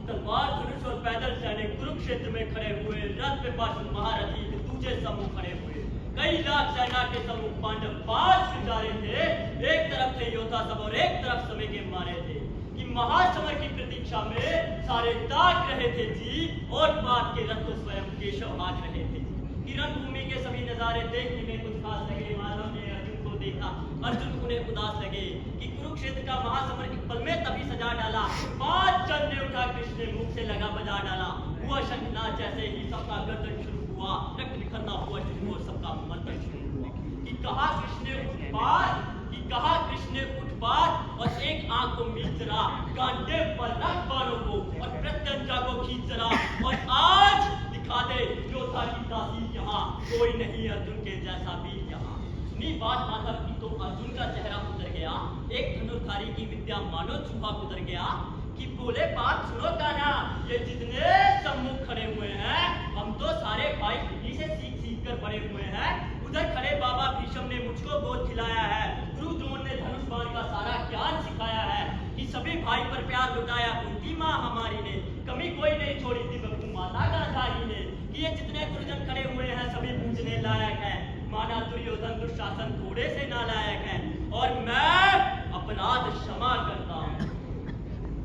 तलवार धनुष और पैदल सैनिक कुरुक्षेत्र में खड़े हुए, रथ पे पार्षद महारथी दूसरे समूह खड़े हुए। कई लाख सेना के समूह पांडव 5 सितारे थे। एक तरफ थे योद्धा सब और एक तरफ समय के मारे थे कि महासमर की प्रतीक्षा में सारे ताक रहे थे जी। और बात के रथ को स्वयं केशव हाँक रहे थे कि रणभूमि के सभी नजारे देखने में कुछ खास लगे। माधव ने अर्जुन को देखा, अर्जुन उन्हें उदास लगे कि कुरुक्षेत्र का महासमर एक पल में तभी सजा डाला। 5 चंद ने उठा, कृष्ण ने मुख से लगा बजा डाला। हुआ शंखनाद, जैसे ही सबका गर्दन शुरू हुआ, रक्त बिखरना हुआ शुरू और सबका मंथन शुरू हुआ कि कहा कृष्ण ने उठ पार, कि कहा कृष्ण ने उठ पार और एक आंख को मीच जरा, कांटे पर रख बाणों को और प्रत्यंचा को खींच जरा और आज दिखा दे योद्धा की दासी यहाँ, कोई नहीं अर्जुन के जैसा वीर यहाँ। सुनी बात माधव की तो अर्जुन का चेहरा उतर गया। एक धनुर्धारी की विद्या मानो चूहा उतर गया कि बोले बात सुनो कान्हा, ये जितने सम्मुख खड़े हुए हैं हम तो सारे भाई इन्हीं से सीख सीख कर बड़े हुए हैं। उधर खड़े बाबा भीष्म ने मुझको गोद खिलाया है, गुरु द्रोण ने धनुष बाण का सारा ज्ञान सिखाया है कि सभी भाई पर प्यार लुटाया उनकी माँ हमारी ने, कमी कोई नहीं छोड़ी थी बहू माता गांधारी ने। कि ये जितने गुरुजन खड़े हुए हैं सभी पूजने लायक है, माना दुर्योधन दुशासन थोड़े से नालायक है। और मैं अपराध क्षमा करता हूँ,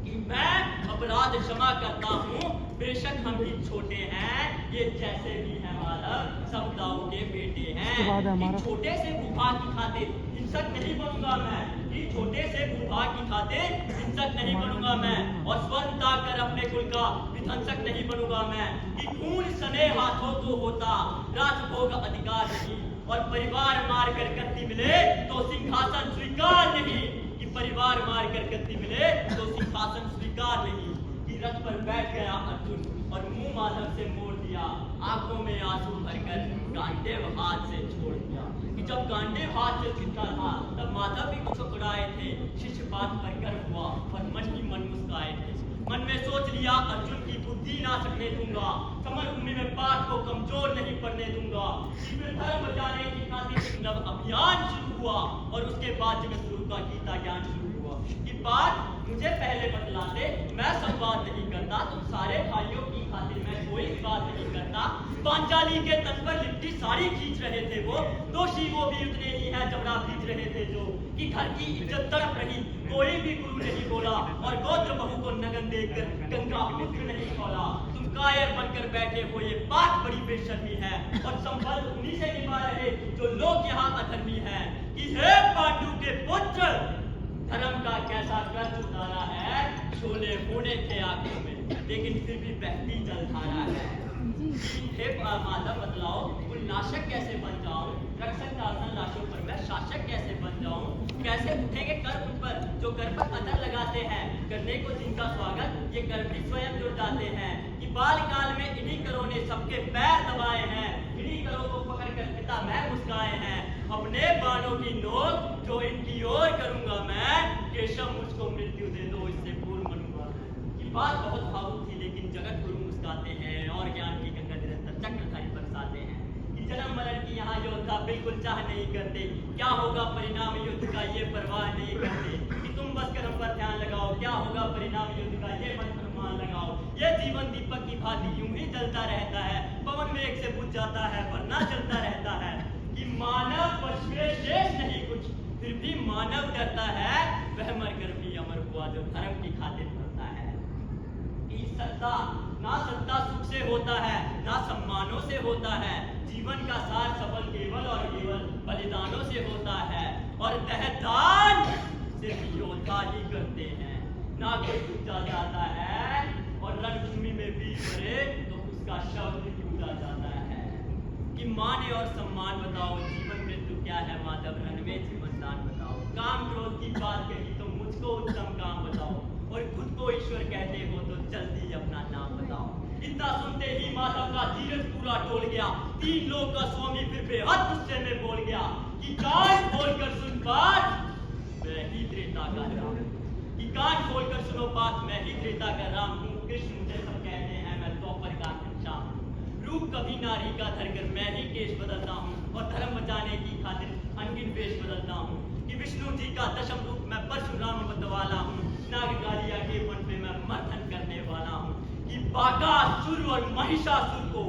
कि मैं अपराध क्षमा करता हूँ। बेशक हम ही छोटे हैं, ये जैसे भी है माधव सब दाऊ के बेटे हैं। छोटे से भूभाग की खातिर हिंसक नहीं बनूंगा मैं, कि छोटे से भूभाग की खातिर हिंसक नहीं बनूंगा मैं। और स्वर्ण ताकर अपने कुल का विध्वंसक नहीं बनूंगा मैं। कि खून सने हाथों को होता राजभोग अधिकार नहीं, और परिवार मार कर गद्दी मिले तो सिंहासन स्वीकार नहीं। कि परिवार मार कर गद्दी मिले तो सिंहासन स्वीकार नहीं। कि रथ पर बैठ गया अर्जुन और मुंह माधव से मोड़ दिया, आंखों में आंसू भरकर गांडीव हाथ से छोड़ दिया। कि जब गांडीव हाथ से छूटा था तब माधव भी कुछ उड़ाए थे। शिष्य बात पर गर्व हुआ और मन ही मन मुस्काए थे। मन में सोच लिया अर्जुन की बुद्धि ना सकने दूंगा, समर भूमि में बात को कमजोर नहीं पड़ने दूंगा। फिर धर्म बचाने की खातिर एक नव अभियान शुरू हुआ और उसके बाद जगत गुरु का गीता ज्ञान शुरू हुआ। कि बात मुझे पहले बतलाते, मैं संवाद नहीं करता, तुम सारे भाइयों की खातिर मैं कोई बात नहीं करता। पांचाली के तट पर लिपटी साड़ी खींच रहे थे वो, दोषी वो भी उतने ही है जबड़ा खींच रहे थे जो। कि घर की इज्जत तड़प रही, कोई भी गुरु नहीं बोला और गोत्र बहू को नगन देकर गंगा पुत्र नहीं खोला। तुम कायर बनकर बैठे हो, ये बात बड़ी बेशर्मी है और संबंध उन्हीं से निभा रहे जो लोग यहाँ अधर्मी है। कि हे पांडु के पुत्र, धर्म का कैसा कर्ज उतारा है, शोले होने थे आंखों में लेकिन फिर भी बहती जलधारा है। हे माधव बतलाओ, उन्नाशक कैसे बन जाऊं, रक्षक शासन लाशों पर मैं शासक कैसे बन जाऊं। कैसे उठेंगे कर उन पर जो कर पर अदर लगाते हैं, करने को जिनका स्वागत ये कर भी स्वयं जुड़ जाते हैं। कि बालकाल में इन्हीं करों ने सबके पैर दबाए हैं, इन्हीं करों को पकड़ कर पिता मैं मुस्काए हैं। अपने बाणों की नोक जो इनकी ओर करूंगा मैं, केशव मुझको मृत्यु दे दो इससे पूर्व मनूंगा मैं। कि बात बहुत भावुक थी लेकिन जगत गुरु मुस्काते हैं और ज्ञान की गंगा निरंतर चक्रधारी बरसाते हैं। कि जन्म मरण की यहाँ योद्धा बिल्कुल चाह नहीं करते, क्या होगा परिणाम युद्ध का ये परवाह नहीं करते। कि तुम बस कर्म पर ध्यान लगाओ, क्या होगा परिणाम युद्ध का ये मन अनुमान लगाओ। ये जीवन दीपक की भांति यूं ही जलता रहता है, पवन वेग से बुझ जाता है वरना चलता रहता है। कि मानव पक्ष में शेष नहीं कुछ, फिर भी मानव डरता है, वह मरकर भी अमर हुआ जो धर्म की खातिर मरता है। कि सत्ता ना सत्ता सुख से होता है, ना सम्मानों से होता है। जीवन का सार सफल केवल और केवल बलिदानों से होता है। और दहदान सिर्फ योद्धा ही करते हैं, ना कोई पूजा जाता है। और रणभूमि में वीर मरे तो उसका शव भी पूजा जाता है। कि मान और सम्मान बताओ, जीवन मृत्यु क्या है माधव, रण में जीवन दान बताओ। काम क्रोध की बात कही तो मुझको उत्तम काम बताओ, और खुद को ईश्वर कहते हो तो जल्दी अपना नाम बताओ। इतना सुनते ही माधव का धीरज पूरा टोल गया, 3 लोग का स्वामी फिर बेहद गुस्से में बोल गया। कि कान खोलकर सुन बात, मैं ही त्रेता का राम। कि कान खोलकर सुनो बात, मैं ही त्रेता का राम हूँ। कृष्ण मुझे सब कहते हैं, मैं द्वापर का घनश्याम हूँ। रूप कभी नारी का धरकर मैं ही केश बदलता हूँ, और धर्म बचाने की खातिर अनगिन वेश बदलता हूँ। कि विष्णु जी का दशम रूप मैं परशुराम बदवाला हूँ, नाग कालिया के मन पे मैं मर्दन करने वाला हूँ। बाकासुर और महिषासुर को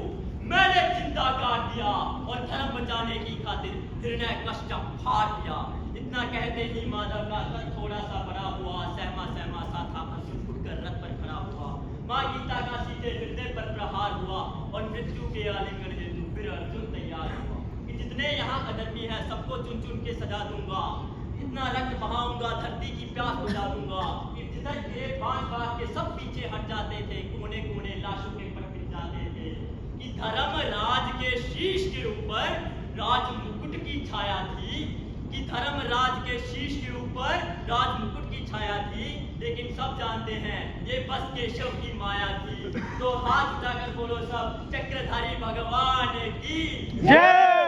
मैंने जिंदा काट दिया और धर्म बचाने की खातिर हिरण्य कश्यप फाड़ दिया। इतना कहते ही माधव का सर थोड़ा सा बड़ा हुआ, सहमा सहमा सा था, अर्जुन उठकर रथ पर खड़ा हुआ। माँ गीता का सीधे हृदय पर प्रहार हुआ और मृत्यु के आलिंगन हेतु फिर अर्जुन तैयार हुआ कि जितने यहाँ अधर्मी हैं सबको चुन चुन के सजा दूंगा, इतना रक्त बहाऊंगा, धरती की प्यास बुझा दूंगा कि जिधर गिरे बाण बाग के सब पीछे हट जाते थे, कोने कोने लाशों के पर गिर जाते थे। कि धर्मराज के शीश के ऊपर राज मुकुट की छाया थी, कि धर्मराज के शीश के ऊपर राज मुकुट की छाया थी, लेकिन सब जानते हैं ये बस केशव की माया थी। तो हाथ उठाकर बोलो सब, चक्रधारी भगवान की जय।